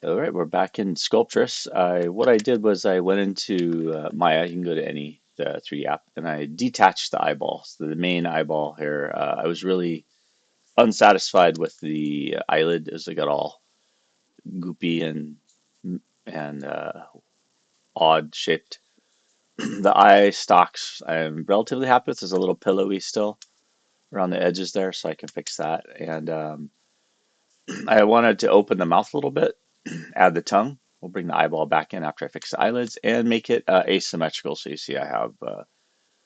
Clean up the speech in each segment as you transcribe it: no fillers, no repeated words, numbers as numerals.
All right, we're back in Sculptress. What I did was I went into Maya. You can go to any the 3D app, and I detached the eyeball. So the main eyeball here. I was really unsatisfied with the eyelid as it got all goopy and odd shaped. The eye stalks I'm relatively happy with. There's a little pillowy still around the edges there, so I can fix that. And I wanted to open the mouth a little bit, add the tongue. We'll bring the eyeball back in after I fix the eyelids and make it asymmetrical. So you see I have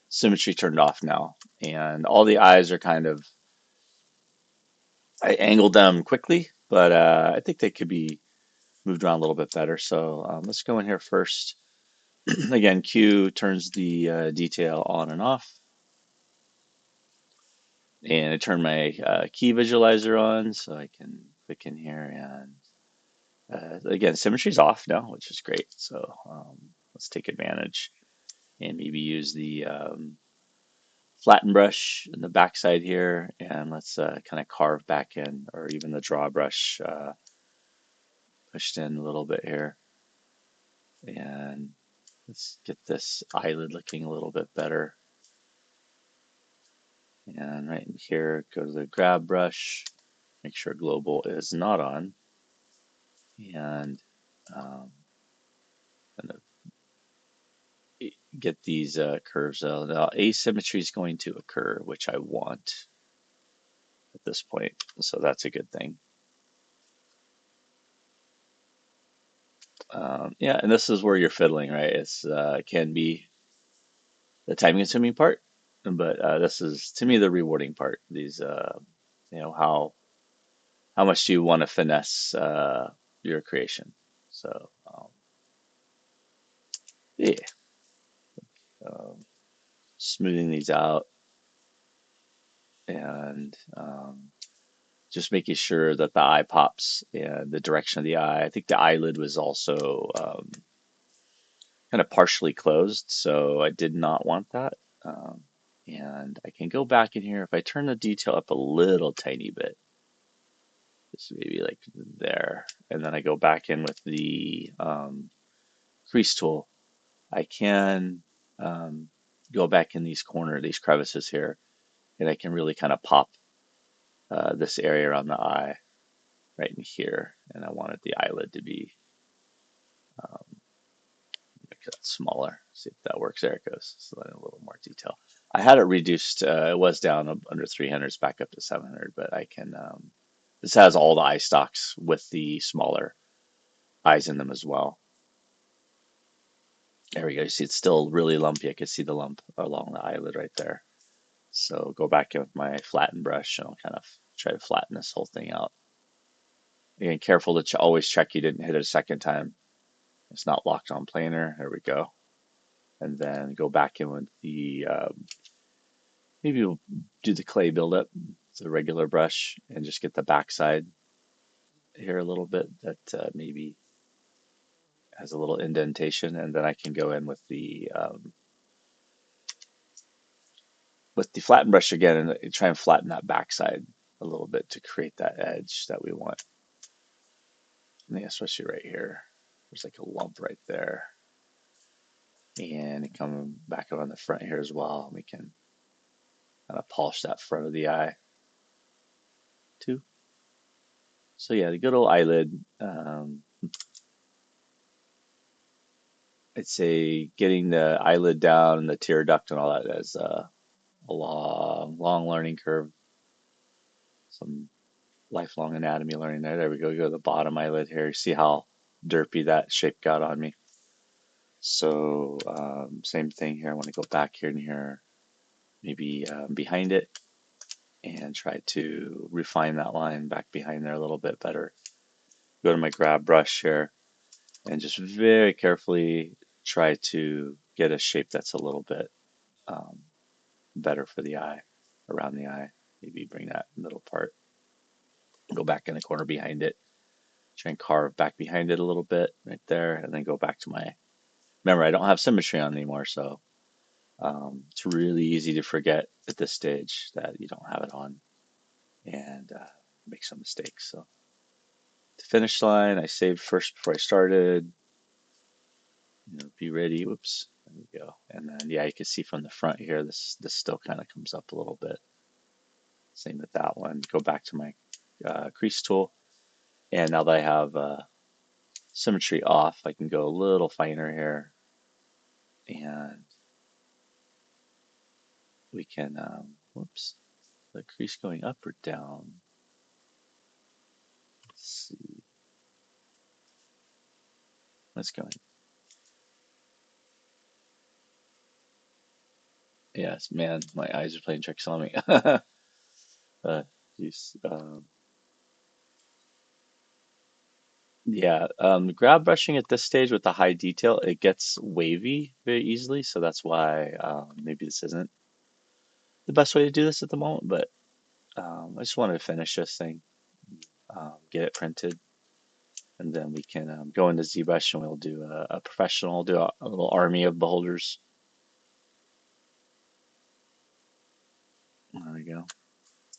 symmetry turned off now. And all the eyes are kind of, I angled them quickly, but I think they could be moved around a little bit better. So let's go in here first. Again, Q turns the detail on and off. And I turn my key visualizer on so I can click in here and again, symmetry's off now, which is great. So let's take advantage and maybe use the flatten brush in the backside here, and let's kind of carve back in, or even the draw brush pushed in a little bit here. And let's get this eyelid looking a little bit better. And right in here, go to the grab brush, make sure global is not on, and um, get these curves out. Now, asymmetry is going to occur, which I want at this point, so that's a good thing. Yeah, and this is where you're fiddling, right? It's can be the time-consuming part, but this is to me the rewarding part. These, how much do you want to finesse your creation? So yeah, um, smoothing these out and just making sure that the eye pops and the direction of the eye. I think the eyelid was also kind of partially closed, so I did not want that. Um, and I can go back in here if I turn the detail up a little tiny bit, just maybe like there, and then I go back in with the crease tool. I can go back in these crevices here, and I can really kind of pop this area around the eye right in here. And I wanted the eyelid to be um, make that smaller. See if that works. There it goes. So then a little more detail. I had it reduced. It was down under 300, it's back up to 700, but I can. This has all the eye stalks with the smaller eyes in them as well. There we go. You see, it's still really lumpy. I can see the lump along the eyelid right there. So go back in with my flatten brush and I'll kind of try to flatten this whole thing out. Again, careful to always check you didn't hit it a second time. It's not locked on planar. There we go. And then go back in with the maybe we'll do the clay buildup. It's a regular brush and just get the backside here a little bit that maybe has a little indentation, and then I can go in with the flatten brush again and try and flatten that backside a little bit to create that edge that we want. And especially right here, there's like a lump right there, and coming back on the front here as well. We can kind of polish that front of the eye too. So yeah, the good old eyelid. I'd say getting the eyelid down and the tear duct and all that is a long, long learning curve. Some lifelong anatomy learning there. There we go. Go to the bottom eyelid here. See how derpy that shape got on me. So same thing here. I want to go back here and here, maybe behind it, and try to refine that line back behind there a little bit better. Go to my grab brush here and just very carefully try to get a shape that's a little bit um, better for the eye, around the eye. Maybe bring that middle part, go back in the corner behind it, try and carve back behind it a little bit right there, and then go back to my. Remember, I don't have symmetry on anymore, so it's really easy to forget at this stage that you don't have it on and make some mistakes. So the finish line. I saved first before I started. Be ready. Whoops. There we go. And then yeah, you can see from the front here, this still kind of comes up a little bit. Same with that one. Go back to my crease tool, and now that I have symmetry off, I can go a little finer here, and we can. Whoops. The crease going up or down? Let's see. Let's go. Yes, man, my eyes are playing tricks on me. Geez, yeah, grab brushing at this stage with the high detail, it gets wavy very easily, so that's why maybe this isn't the best way to do this at the moment, but I just wanted to finish this thing, get it printed, and then we can go into ZBrush and we'll do a professional, do a little army of beholders. There we go.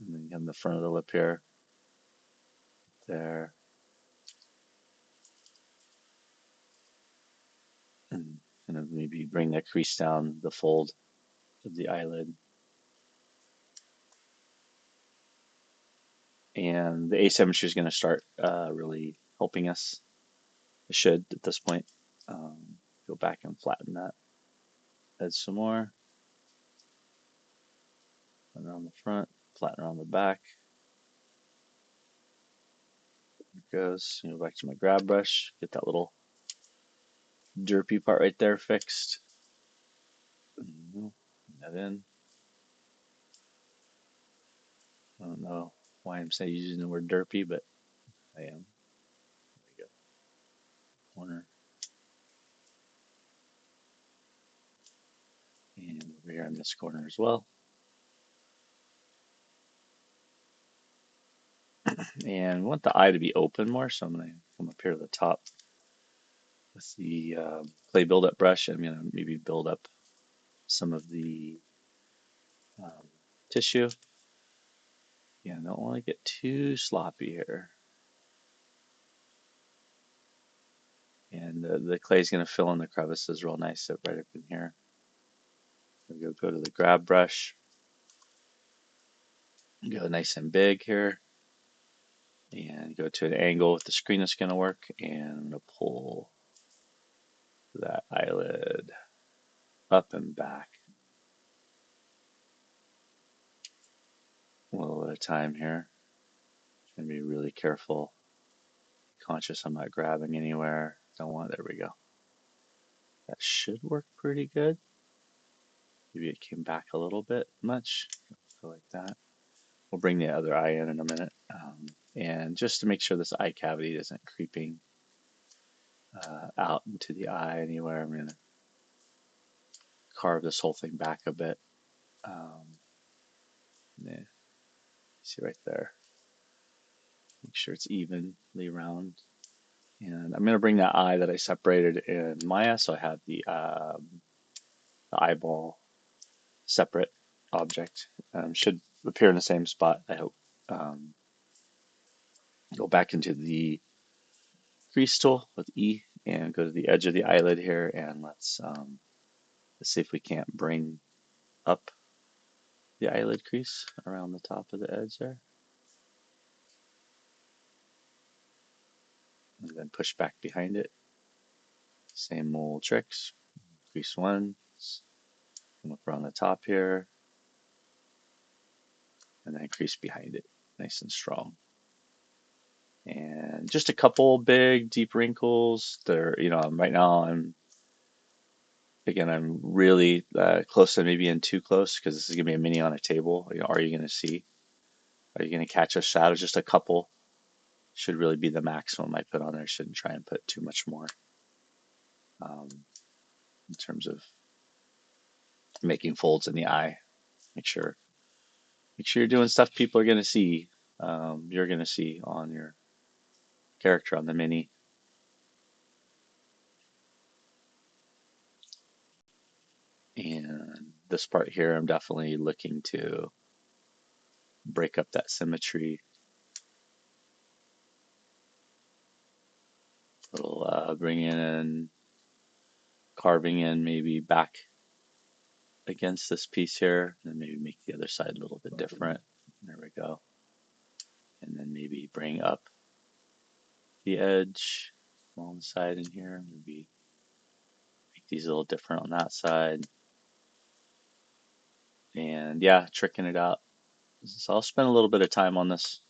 And then you have the front of the lip here, there, and kind of maybe bring that crease down the fold of the eyelid. And the asymmetry is going to start really helping us. It should at this point. Go back and flatten that. Add some more. Flatten around the front, flatten around the back. There it goes. Go back to my grab brush. Get that little derpy part right there fixed. Put that in. I don't know why I'm saying using the word derpy, but I am. There we go. Corner. And over here on this corner as well. And we want the eye to be open more, so I'm going to come up here to the top with the clay buildup brush. I'm going to maybe build up some of the um, tissue. Yeah, I don't want to get too sloppy here. And the clay is going to fill in the crevices real nice, so right up in here. We'll go to the grab brush, go nice and big here, and go to an angle with the screen that's going to work, and I'm going to pull that eyelid up and back a little at a time here. Trying to be really careful, conscious I'm not grabbing anywhere. Don't want, there we go. That should work pretty good. Maybe it came back a little bit much. Go like that. We'll bring the other eye in a minute. And just to make sure this eye cavity isn't creeping out into the eye anywhere, I'm going to carve this whole thing back a bit. Yeah, see right there. Make sure it's evenly round. And I'm going to bring that eye that I separated in Maya, so I have the eyeball separate object. Should appear in the same spot, I hope. Go back into the crease tool with E and go to the edge of the eyelid here, and let's see if we can't bring up the eyelid crease around the top of the edge there. And then push back behind it. Same old tricks. Crease once, come up around the top here, and then crease behind it, nice and strong. And just a couple big deep wrinkles. There, right now I'm really close to maybe in too close because this is gonna be a mini on a table. Are you gonna see? Are you gonna catch a shadow? Just a couple should really be the maximum I put on there. Shouldn't try and put too much more um, in terms of making folds in the eye. Make sure you're doing stuff people are gonna see. You're gonna see on your character on the mini. And this part here, I'm definitely looking to break up that symmetry. Little bringing in, carving in maybe back against this piece here, and maybe make the other side a little bit different. There we go. And then maybe bring up the edge along the side in here. Maybe make these a little different on that side. And yeah, tricking it out. So I'll spend a little bit of time on this.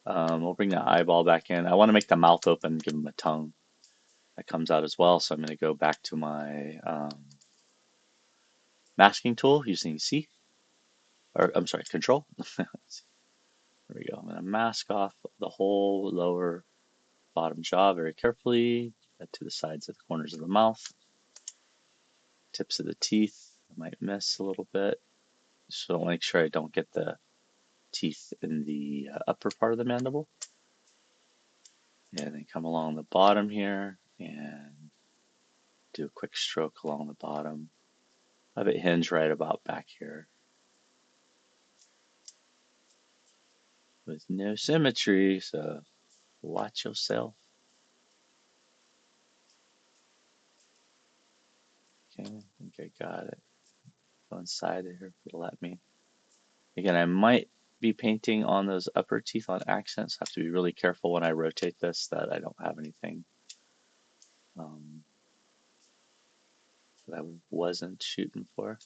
We'll bring the eyeball back in. I want to make the mouth open, give him a tongue that comes out as well. So I'm going to go back to my masking tool using C, or I'm sorry, Control. There we go. I'm going to mask off the whole lower bottom jaw very carefully, to the sides of the corners of the mouth, tips of the teeth. I might miss a little bit, so I'll make sure I don't get the teeth in the upper part of the mandible. And then come along the bottom here and do a quick stroke along the bottom. Have it hinge right about back here. With no symmetry, so watch yourself. Okay, I think I got it. Go inside here if it'll let me. Again, I might be painting on those upper teeth on accents. I have to be really careful when I rotate this that I don't have anything that I wasn't shooting for.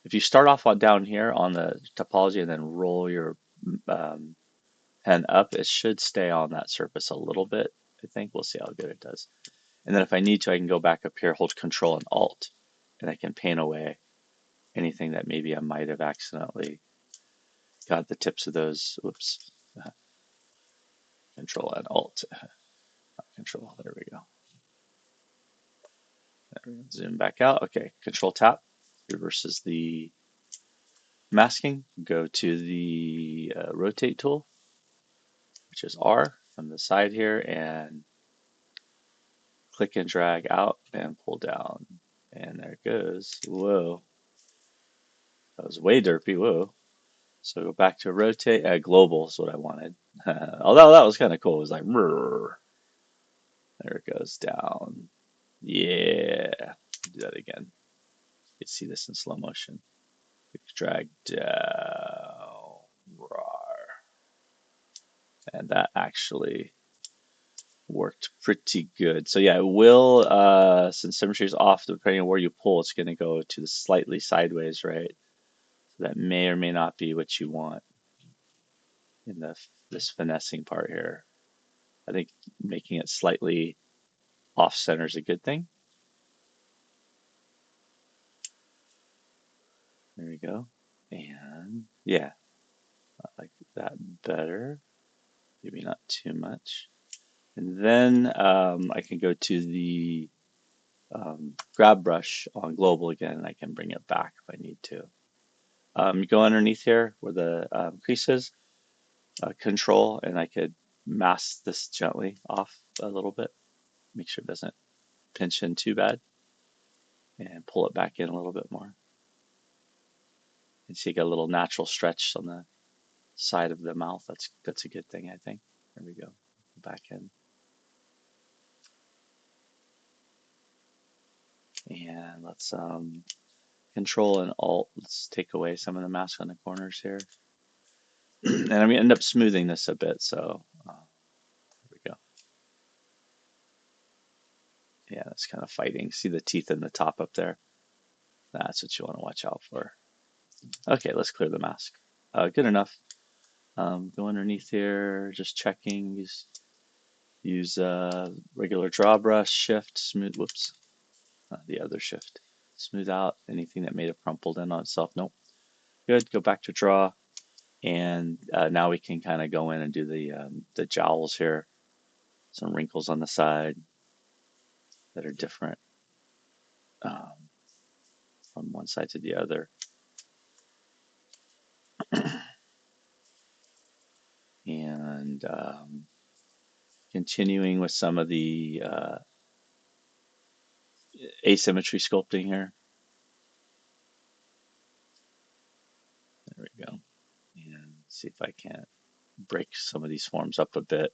If you start off on down here on the topology and then roll your pen up, it should stay on that surface a little bit. I think we'll see how good it does. And then if I need to, I can go back up here, hold Control and Alt, and I can paint away anything that maybe I might have accidentally got the tips of those. Whoops. Control and Alt. Not Control. There we go. Zoom back out. Okay. Control tap reverses the masking. Go to the rotate tool, which is R from the side here, and click and drag out and pull down. And there it goes. Whoa. That was way derpy. Whoa. So go back to rotate. Global is what I wanted. Although that was kind of cool. It was like, there it goes down. Yeah. Do that again. You can see this in slow motion. Drag down. And that actually worked pretty good. So yeah, it will, since symmetry is off, depending on where you pull, it's going to go to the slightly sideways, right? So that may or may not be what you want in this finessing part here. I think making it slightly off center is a good thing. There we go. And yeah, I like that better. Maybe not too much. And then I can go to the grab brush on global again, and I can bring it back if I need to. You go underneath here where the crease is, Control, and I could mask this gently off a little bit, make sure it doesn't pinch in too bad, and pull it back in a little bit more. And so you get a little natural stretch on the side of the mouth. That's a good thing, I think. There we go. Back in. And let's Control and Alt. Let's take away some of the mask on the corners here. And I'm gonna end up smoothing this a bit. So there we go. Yeah, that's kind of fighting. See the teeth in the top up there? That's what you want to watch out for. Okay, let's clear the mask. Good enough. Go underneath here, just checking. Use regular draw brush, shift, smooth. Whoops, the other shift. Smooth out anything that may have crumpled in on itself. Nope. Good. Go back to draw, and now we can kind of go in and do the jowls here. Some wrinkles on the side that are different um, from one side to the other. And continuing with some of the asymmetry sculpting here. There we go. And see if I can't break some of these forms up a bit.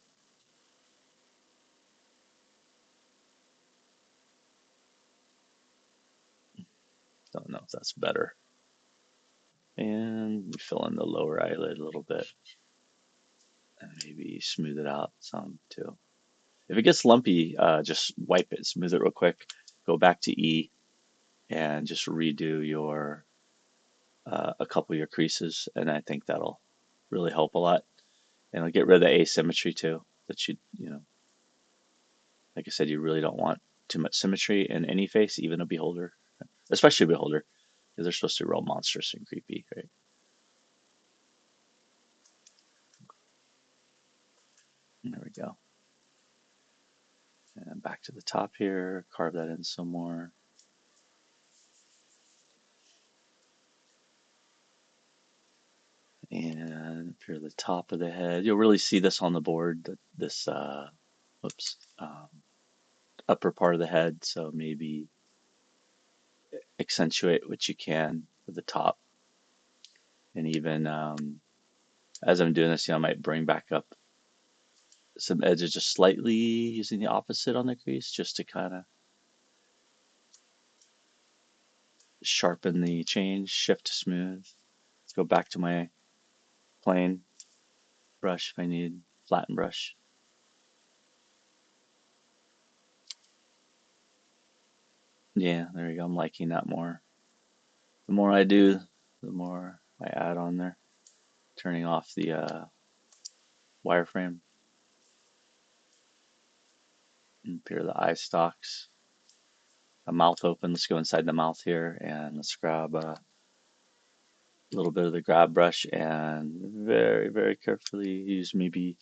Don't know if that's better. And we fill in the lower eyelid a little bit and maybe smooth it out some too. If it gets lumpy, just wipe it, smooth it real quick, go back to E and just redo your a couple of your creases, and I think that'll really help a lot. And it'll get rid of the asymmetry too. That like I said, you really don't want too much symmetry in any face, even a beholder, especially a beholder, because they're supposed to be real monstrous and creepy, right? And there we go. And back to the top here, carve that in some more. And up here at the top of the head, you'll really see this on the board, this, whoops, upper part of the head. So maybe accentuate what you can with the top. And even as I'm doing this, I might bring back up some edges just slightly using the opposite on the crease just to kind of sharpen the change, shift to smooth. Let's go back to my plane brush if I need flatten brush. Yeah, there you go. I'm liking that more. The more I do, the more I add on there. Turning off the wireframe. And here are the eye stalks. A mouth open. Let's go inside the mouth here and let's grab a little bit of the grab brush and very, very carefully use maybe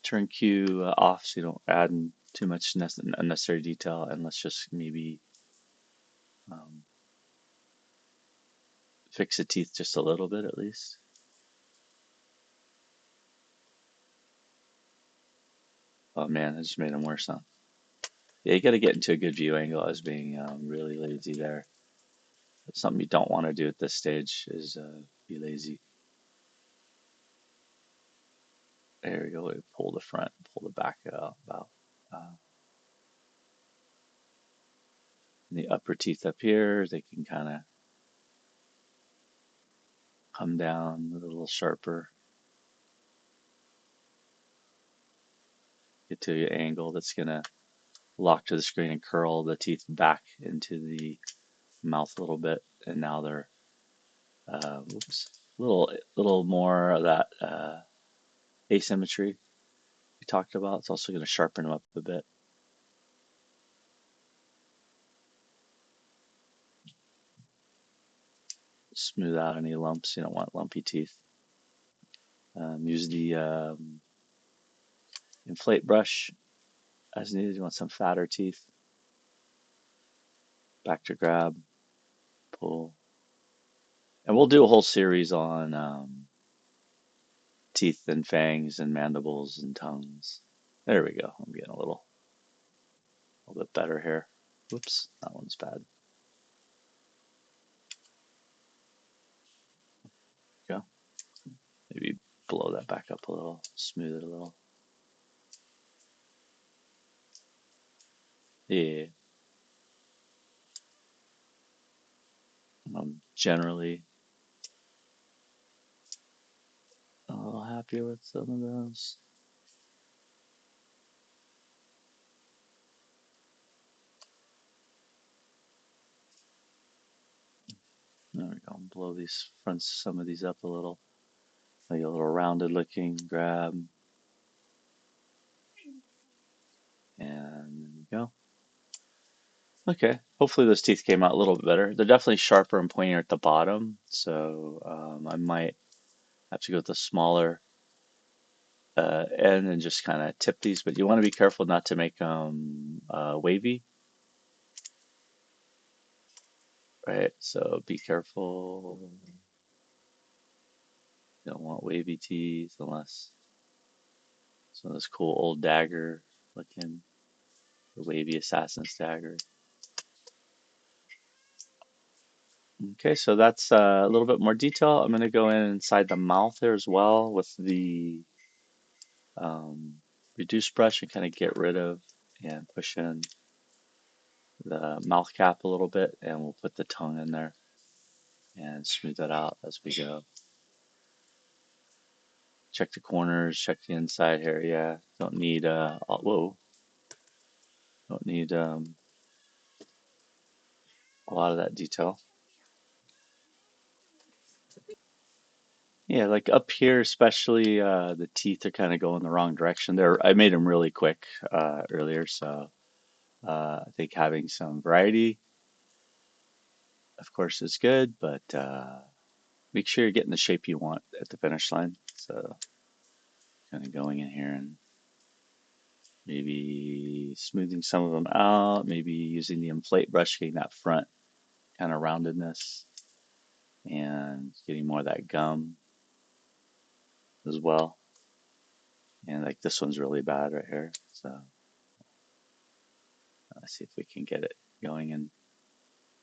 turn Q off so you don't add in too much unnecessary detail, and let's just maybe um, fix the teeth just a little bit at least. Oh man, I just made them worse, huh? Yeah, you got to get into a good view angle. I was being really lazy there. That's something you don't want to do at this stage is be lazy. There we go. We pull the front, pull the back out about. Uh, the upper teeth up here, they can kind of come down a little sharper. Get to an angle that's going to lock to the screen and curl the teeth back into the mouth a little bit. And now they're, whoops, little more of that asymmetry we talked about. It's also going to sharpen them up a bit. Smooth out any lumps. You don't want lumpy teeth. Use the inflate brush as needed. You want some fatter teeth. Back to grab, pull. And we'll do a whole series on teeth and fangs and mandibles and tongues. There we go. I'm getting a little bit better here. Whoops, that one's bad. Go. Maybe blow that back up a little, smooth it a little. Yeah, I'm generally a little happier with some of those. There we go. Blow these fronts, some of these up a little. Like a little rounded looking grab. And there we go. Okay, hopefully those teeth came out a little bit better. They're definitely sharper and pointier at the bottom, so I might have to go with the smaller end and just kind of tip these. But you want to be careful not to make them wavy, right? So be careful. You don't want wavy teeth unless some of this cool old dagger looking, the wavy assassin's dagger. Okay, so that's a little bit more detail. I'm going to go in inside the mouth there as well with the um, reduce brush and kind of get rid of and push in the mouth cap a little bit, and we'll put the tongue in there. and smooth that out as we go. Check the corners, check the inside here. Yeah, whoa, don't need a lot of that detail. Yeah, like up here, especially the teeth are kind of going the wrong direction. I made them really quick earlier, so I think having some variety, of course, is good, but make sure you're getting the shape you want at the finish line. So kind of going in here and maybe smoothing some of them out, maybe using the inflate brush, getting that front kind of roundedness and getting more of that gum as well. And like this one's really bad right here. So let's see if we can get it going in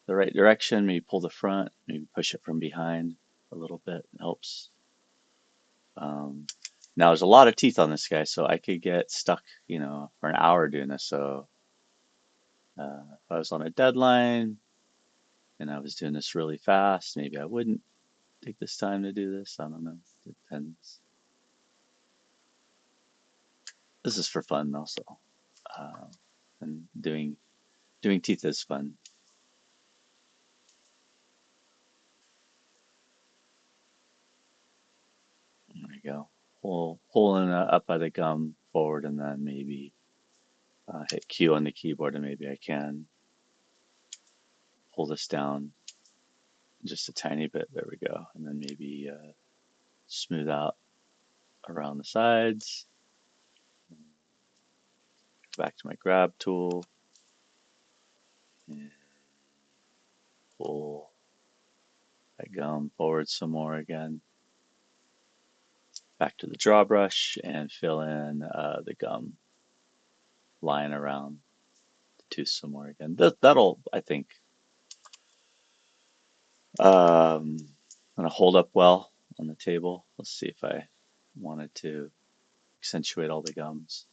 the right direction. Maybe pull the front, maybe push it from behind a little bit. It helps. Um, Now there's a lot of teeth on this guy, so I could get stuck, for an hour doing this. So if I was on a deadline and I was doing this really fast, maybe I wouldn't take this time to do this. I don't know. Depends. This is for fun also, uh, and doing teeth is fun. There we go. Pulling up by the gum forward, and then maybe hit Q on the keyboard, and maybe I can pull this down just a tiny bit. There we go, and then maybe smooth out around the sides. Back to my grab tool and pull that gum forward some more again. Back to the draw brush and fill in the gum line around the tooth some more again. That'll, I think, um, gonna hold up well on the table. Let's see if I wanted to accentuate all the gums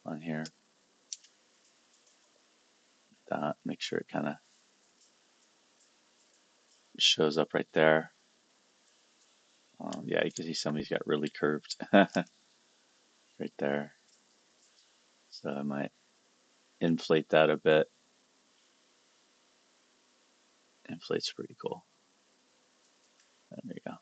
on here. That make sure it kind of shows up right there. Yeah, you can see somebody's got really curved right there. So I might inflate that a bit. Inflate's pretty cool. There we go.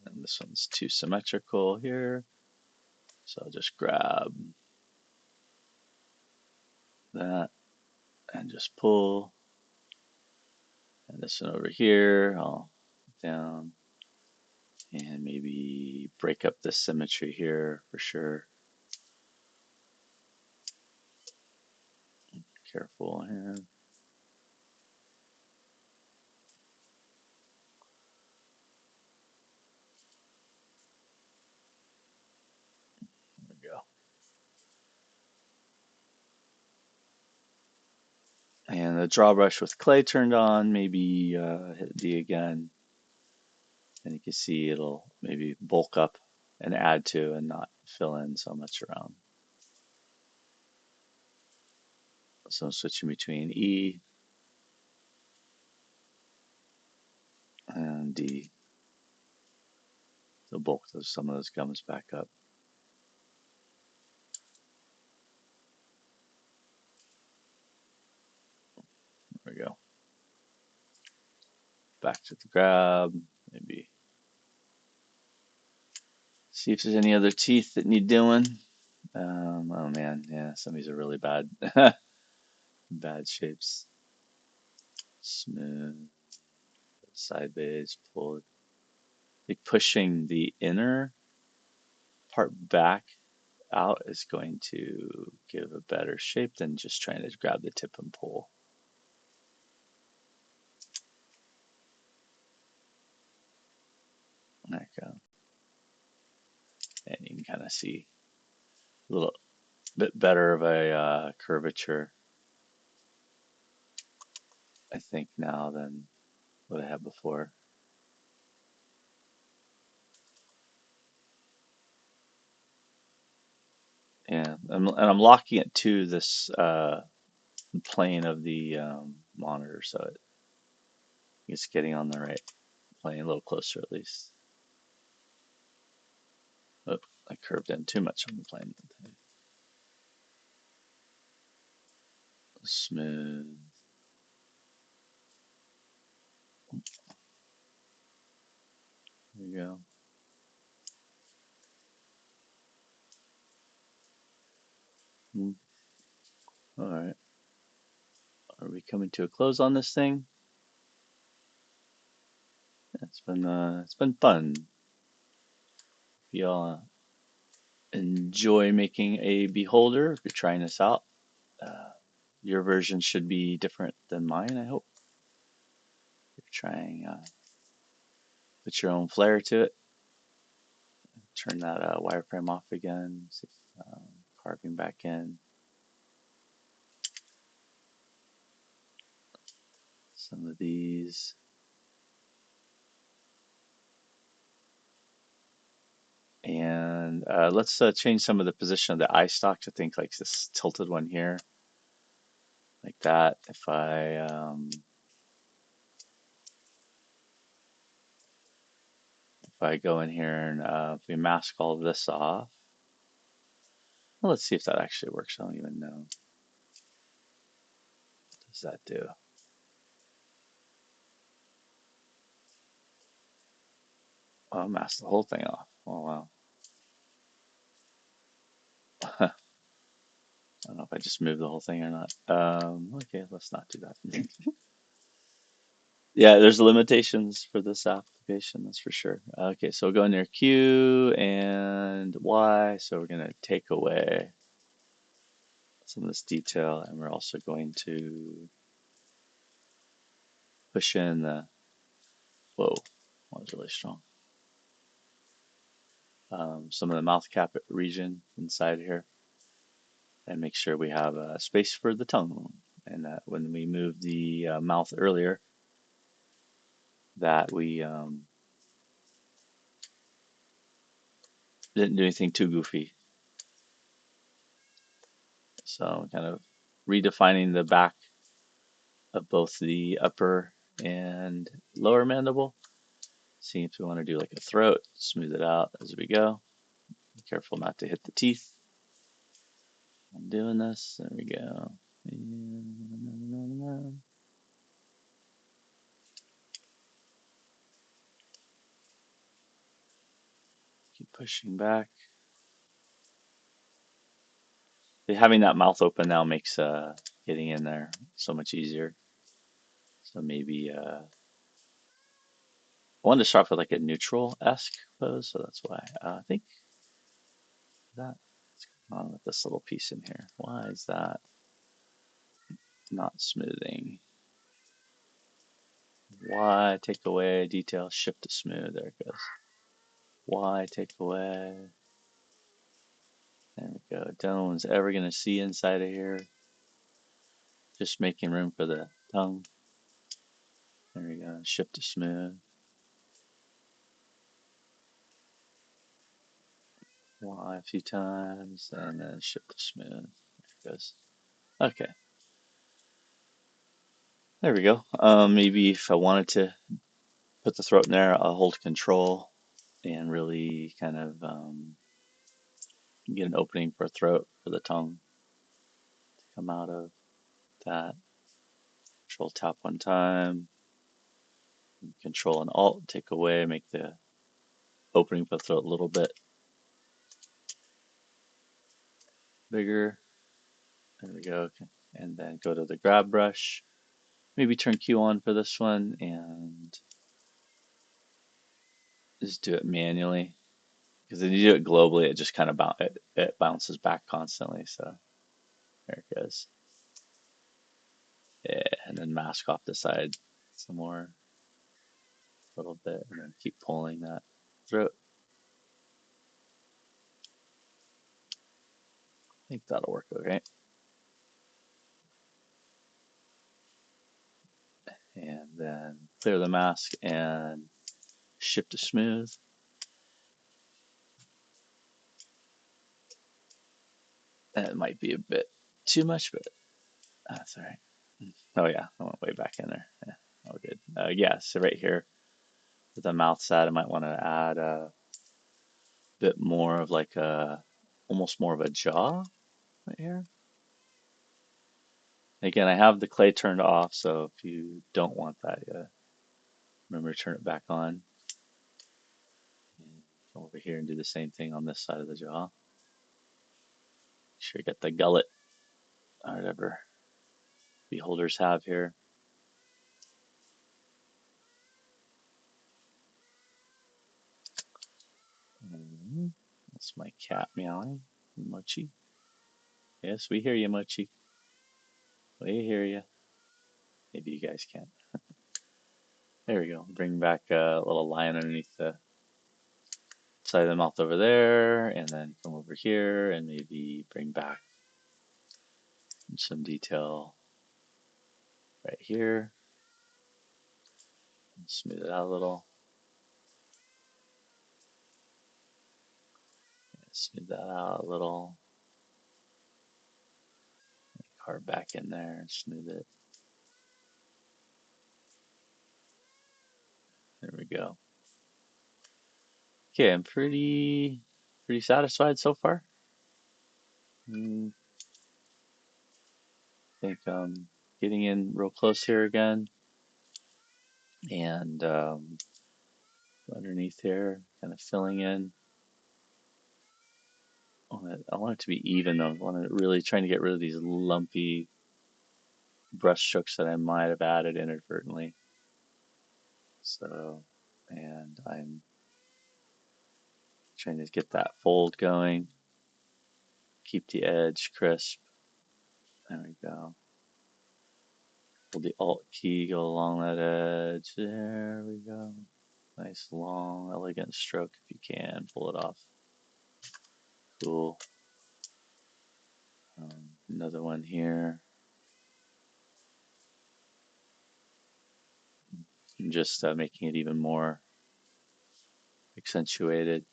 And this one's too symmetrical here. So I'll just grab that and just pull. And this one over here, I'll down and maybe break up the symmetry here for sure. Careful here. There we go. And the draw brush with clay turned on, maybe hit D again. And you can see it'll maybe bulk up and add to and not fill in so much around. So I'm switching between E and D. So bulk some of those gums back up. There we go. Back to the grab. Maybe see if there's any other teeth that need doing. Oh man, yeah, some of these are really bad, bad shapes. Smooth, side base, pull it. Like pushing the inner part back out is going to give a better shape than just trying to grab the tip and pull. There you go. And you can kind of see a little bit better of a curvature, I think, now than what I had before. Yeah, and I'm locking it to this plane of the monitor, so it's getting on the right plane, a little closer at least. Oh, I curved in too much on the plane. Smooth. There you go. Mm, all right. Are we coming to a close on this thing? It's been fun. If y'all enjoy making a beholder, if you're trying this out, uh, your version should be different than mine, I hope. If you're trying, put your own flair to it. Turn that wireframe off again. Um, Carving back in. Some of these. And let's change some of the position of the eye stalk to think like this tilted one here, like that. If I go in here and if we mask all of this off, well, let's see if that actually works. I don't even know. What does that do? Oh, mask the whole thing off. Oh wow. I don't know if I just moved the whole thing or not. Okay, let's not do that. Yeah, there's limitations for this application, that's for sure. Okay, so we'll go in there Q and Y. So we're going to take away some of this detail, and we're also going to push in the, whoa, that was really strong. Some of the mouth cap region inside here, and make sure we have a space for the tongue. And that when we move the mouth earlier, that we didn't do anything too goofy. So kind of redefining the back of both the upper and lower mandible. See if we want to do like a throat, smooth it out as we go. Be careful not to hit the teeth. I'm doing this. There we go. Keep pushing back. Having that mouth open now makes getting in there so much easier. So maybe I wanted to start with like a neutral-esque pose, so that's why I think that what's going on with this little piece in here. Why is that not smoothing? Why take away detail, shift to smooth? There it goes. Why take away? There we go. No one's ever gonna see inside of here. Just making room for the tongue. There we go. Shift to smooth. Y a few times, and then shift to smooth. There it goes. Okay. There we go. Maybe if I wanted to put the throat in there, I'll hold control and really kind of get an opening for throat for the tongue to come out of that. Control tap one time, Control and Alt take away, make the opening for the throat a little bit bigger. There we go. And then go to the grab brush. Maybe turn Q on for this one and just do it manually. Because if you do it globally, it just kind of it bounces back constantly. So there it goes. Yeah, and then mask off the side some more, a little bit, and then keep pulling that throat. I think that'll work okay. And then clear the mask and shift to smooth. That might be a bit too much, but that's all right. Oh yeah, I went way back in there. Yeah, all good. Yeah, so right here with the mouth side, I might want to add a bit more of like almost more of a jaw right here. Again, I have the clay turned off, so if you don't want that, remember to turn it back on. And come over here and do the same thing on this side of the jaw. Make sure you get the gullet, or whatever beholders have here. That's my cat meowing. Mochi. Yes, we hear you, Mochi. We hear you. Maybe you guys can't. There we go. Bring back a little line underneath the side of the mouth over there, and then come over here and maybe bring back some detail right here. Smooth it out a little. Smooth that out a little. Carve back in there and smooth it. There we go. Okay, I'm pretty satisfied so far. I think I'm getting in real close here again, and underneath here, kind of filling in. I want it to be even though. I want to really trying to get rid of these lumpy brush strokes that I might have added inadvertently. So, and I'm trying to get that fold going, keep the edge crisp. There we go. Hold the Alt key, go along that edge. There we go. Nice, long, elegant stroke if you can. Pull it off. Cool. Another one here. And just making it even more accentuated.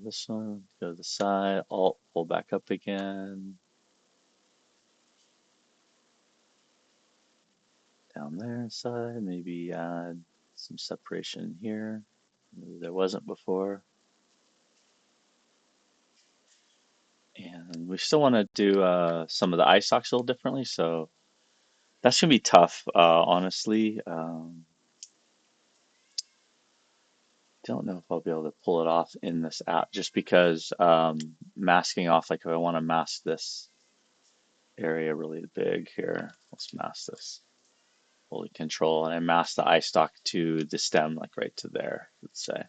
This one, go to the side. Alt, pull back up again. Down there side, maybe add some separation here. Maybe there wasn't before. And we still want to do some of the eye stalks a little differently, so that's gonna be tough, honestly. Don't know if I'll be able to pull it off in this app just because masking off, like if I want to mask this area really big here, let's mask this. Hold control and I mask the eye stalk to the stem, like right to there, let's say.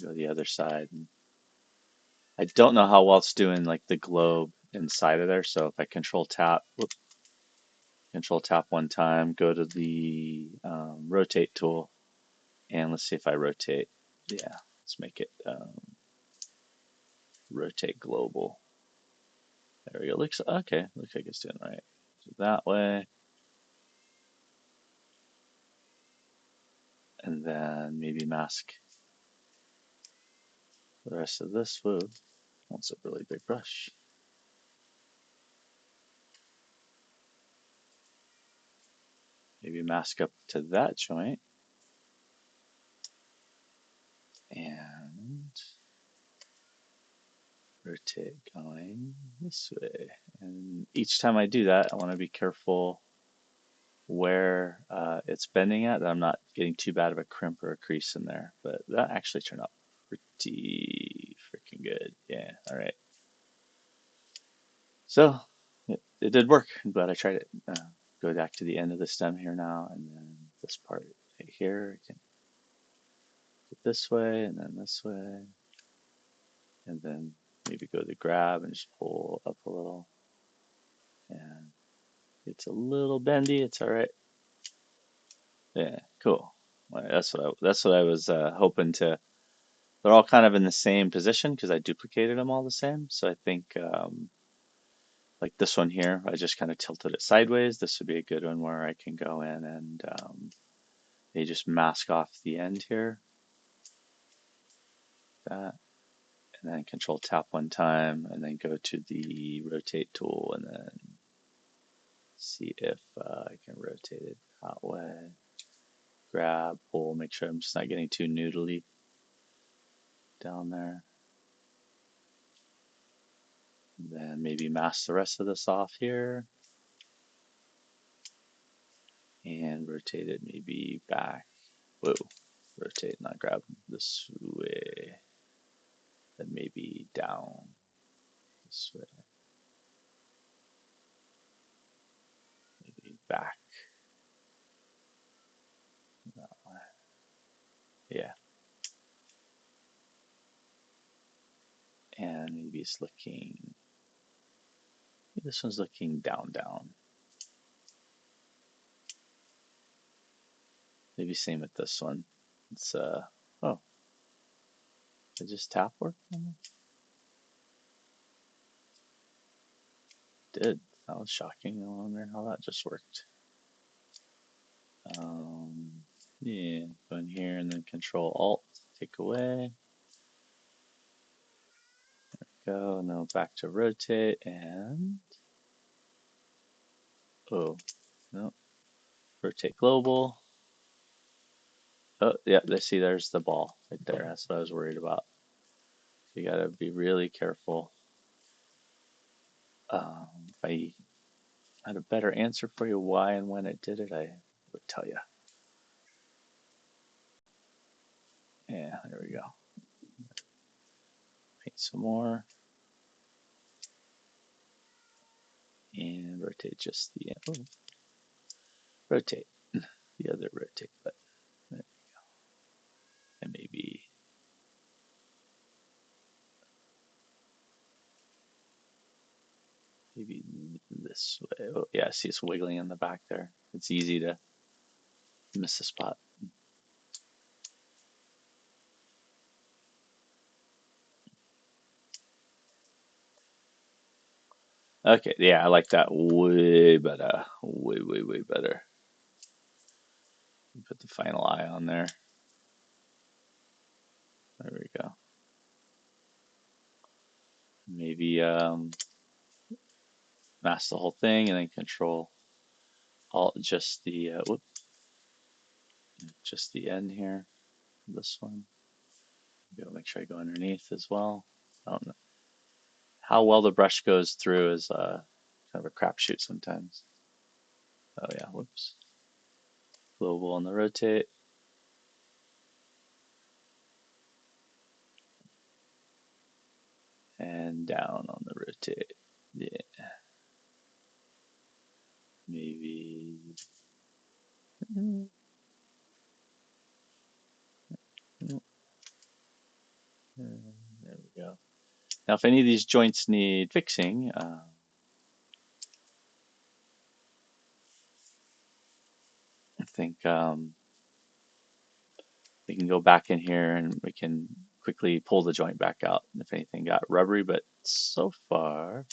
Go the other side. And I don't know how well it's doing like the globe inside of there, so if I control tap, whoop, control tap one time, go to the rotate tool, and let's see if I rotate. Yeah, let's make it rotate global. There we go. Looks okay. Looks like it's doing right. So that way, and then maybe mask the rest of this with wants a really big brush. Maybe mask up to that joint and rotate going this way. And each time I do that, I want to be careful where it's bending at, that I'm not getting too bad of a crimp or a crease in there. But that actually turned out pretty freaking good. Yeah, all right. So it did work. I'm glad I tried it. Go back to the end of the stem here now, and then this part right here. I can get this way, and then this way, and then maybe go to grab and just pull up a little. And it's a little bendy. It's all right. Yeah, cool. Well, that's what I was hoping to. They're all kind of in the same position because I duplicated them all the same. So I think like this one here, I just kind of tilted it sideways. This would be a good one where I can go in and they just mask off the end here. that. And then control tap one time and then go to the rotate tool and then see if I can rotate it that way. Grab, pull, make sure I'm just not getting too noodly down there. And then maybe mask the rest of this off here. And rotate it maybe back. Whoa, rotate, not grab this way. Then maybe down this way. Maybe back that way. Yeah. And maybe it's looking, this one's looking down, down. Maybe same with this one. It's, oh, did just tap work? Did. That was shocking. I wonder how that just worked. Yeah, go in here and then Control Alt, take away. Go, now back to rotate and, oh, no, rotate global. Oh, yeah, let's see, there's the ball right there. That's what I was worried about. So you gotta be really careful. If I had a better answer for you why and when it did it, I would tell you. Yeah, there we go. Paint some more. And rotate just the, oh, rotate. The other rotate button. There we go. And maybe this way. Oh, yeah, see it's wiggling in the back there. It's easy to miss a spot. Okay, yeah, I like that way better. Way, way, way better. Put the final eye on there. There we go. Maybe mask the whole thing and then Control Alt just the just the end here. This one. Maybe I'll make sure I go underneath as well. I don't know how well the brush goes through is kind of a crapshoot sometimes. Oh yeah, whoops. Global on the rotate. And down on the rotate. Yeah. Maybe. There we go. Now, if any of these joints need fixing, I think we can go back in here and we can quickly pull the joint back out if anything got rubbery, but so far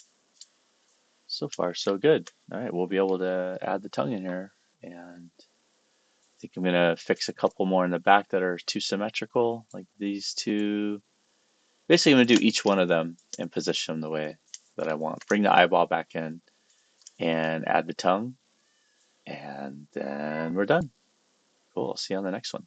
so good. All right, we'll be able to add the tongue in here, and I think I'm gonna fix a couple more in the back that are too symmetrical, like these two. Basically, I'm gonna do each one of them and position them the way that I want. Bring the eyeball back in and add the tongue, and then we're done. Cool. I'll see you on the next one.